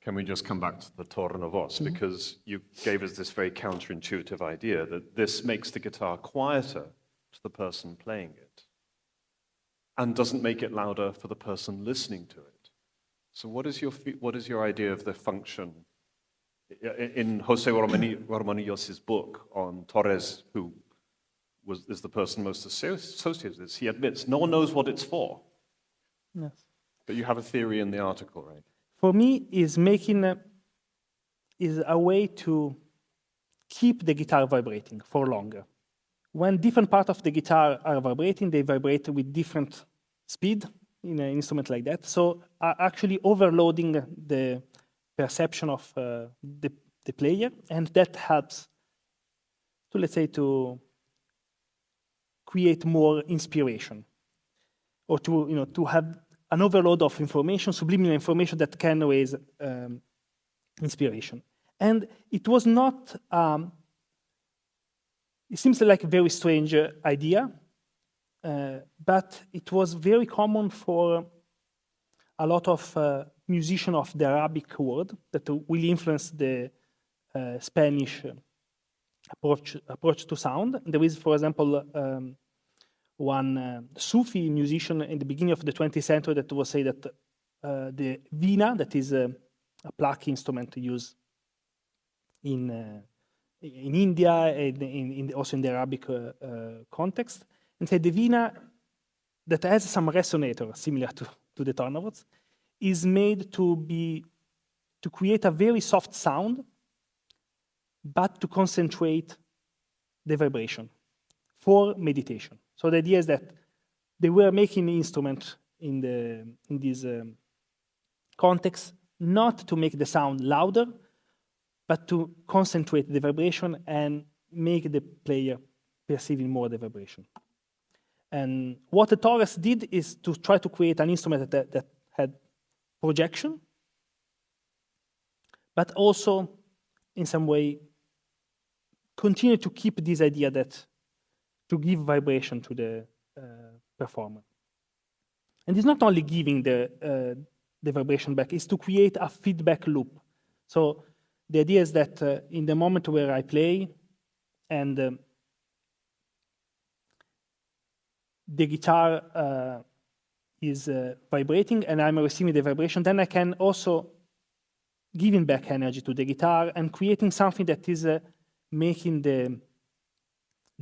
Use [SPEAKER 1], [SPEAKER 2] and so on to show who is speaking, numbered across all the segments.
[SPEAKER 1] Can we just come back to the Tornavoz? Because you gave us this very counterintuitive idea that this makes the guitar quieter to the person playing it and doesn't make it louder for the person listening to it. So what is your idea of the function? In Jose Romanillos' book on Torres, who is the person most associated with this, he admits no one knows what it's for.
[SPEAKER 2] Yes.
[SPEAKER 1] But you have a theory in the article, right?
[SPEAKER 2] For me, is a way to keep the guitar vibrating for longer. When different parts of the guitar are vibrating, they vibrate with different speed in an instrument like that. So actually overloading the perception of the player, and that helps to, let's say, to create more inspiration, or to have an overload of information, subliminal information that can raise inspiration. And it was not, it seems like a very strange idea, but it was very common for a lot of musicians of the Arabic world that will influence the Spanish approach to sound. There is, for example, one Sufi musician in the beginning of the 20th century that was say that the vina, that is a pluck instrument used in India and also in the Arabic context, and said the vina that has some resonator similar to the Tornavoz is made to create a very soft sound, but to concentrate the vibration for meditation. So the idea is that they were making the instrument in this context not to make the sound louder, but to concentrate the vibration and make the player perceiving more the vibration. And what the Torres did is to try to create an instrument that had projection, but also in some way continue to keep this idea that to give vibration to the performer. And it's not only giving the vibration back, it's to create a feedback loop. So the idea is that in the moment where I play and the guitar is vibrating and I'm receiving the vibration, then I can also giving back energy to the guitar and creating something that is making the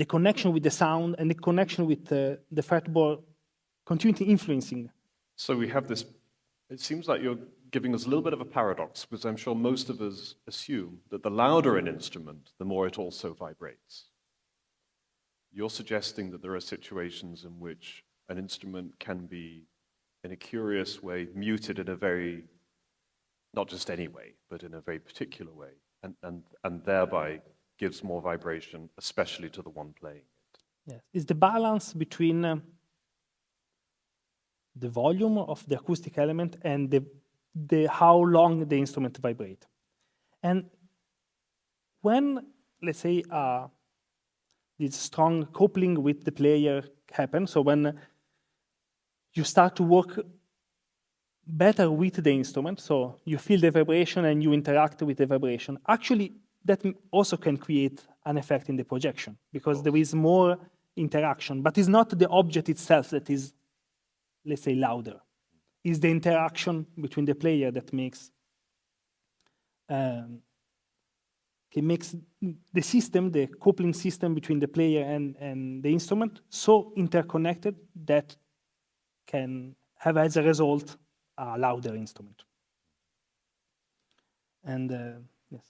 [SPEAKER 2] connection with the sound and the connection with the fretboard continually influencing.
[SPEAKER 1] So we have this, it seems like you're giving us a little bit of a paradox, because I'm sure most of us assume that the louder an instrument, the more it also vibrates. You're suggesting that there are situations in which an instrument can be, in a curious way, muted in a very, not just any way, but in a very particular way, and thereby gives more vibration, especially to the one playing it.
[SPEAKER 2] Yes, it's the balance between the volume of the acoustic element and the how long the instrument vibrates. And when, let's say, this strong coupling with the player happens, so when you start to work better with the instrument, so you feel the vibration and you interact with the vibration, actually that also can create an effect in the projection, because there is more interaction, but it's not the object itself that is, let's say, louder. It's the interaction between the player that makes the system, the coupling system between the player and the instrument so interconnected that can have as a result a louder instrument. And yes,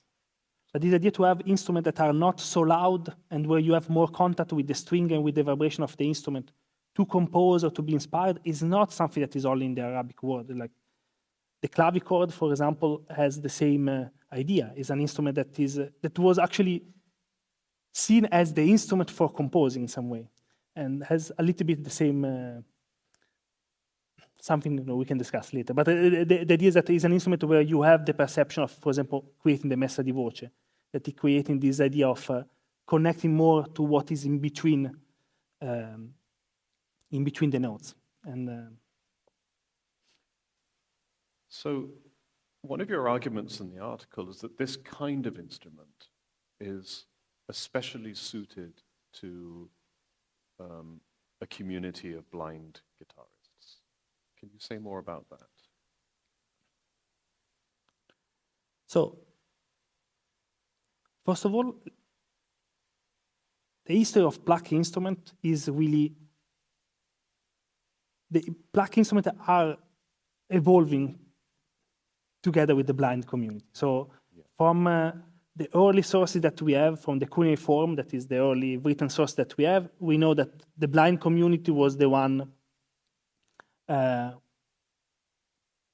[SPEAKER 2] but this idea to have instruments that are not so loud and where you have more contact with the string and with the vibration of the instrument to compose or to be inspired is not something that is only in the Arabic world. Like the clavichord, for example, has the same idea. It's an instrument that was actually seen as the instrument for composing in some way, and has a little bit the same something we can discuss later. But the idea is that it's an instrument where you have the perception of, for example, creating the messa di voce, that is creating this idea of connecting more to what is in between the notes. And
[SPEAKER 1] so One of your arguments in the article is that this kind of instrument is especially suited to a community of blind guitarists. Can you say more about that?
[SPEAKER 2] So, first of all, the history of plucking instrument is really, the plucking instruments are evolving together with the blind community. So from the early sources that we have, from the cuneiform, that is the early written source that we have, we know that the blind community was the one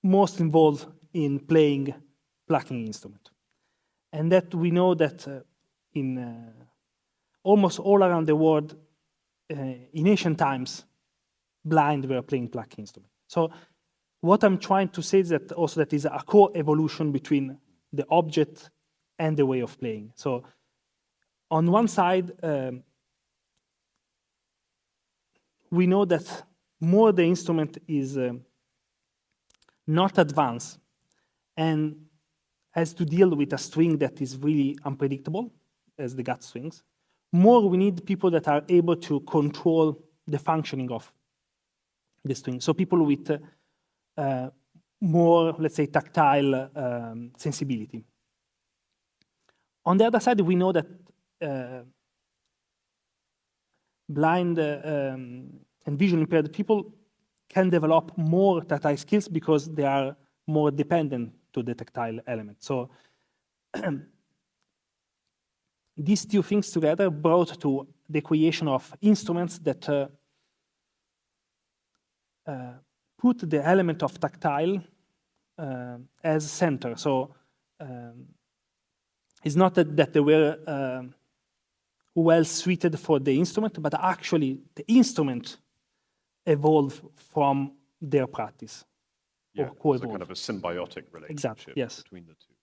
[SPEAKER 2] most involved in playing plucking instrument. And that we know that in almost all around the world, in ancient times, blind were playing plucking instrument. So what I'm trying to say is that also that is a co-evolution between the object and the way of playing. So on one side, we know that more the instrument is not advanced and has to deal with a string that is really unpredictable, as the gut strings, more we need people that are able to control the functioning of the string. So people with more, let's say, tactile sensibility. On the other side, we know that blind and vision impaired people can develop more tactile skills because they are more dependent to the tactile element. So these two things together brought to the creation of instruments that put the element of tactile as center. So it's not that they were well suited for the instrument, but actually the instrument evolved from their practice.
[SPEAKER 1] Yeah,
[SPEAKER 2] or
[SPEAKER 1] it's a kind of a symbiotic relationship
[SPEAKER 2] yes.
[SPEAKER 1] between the two.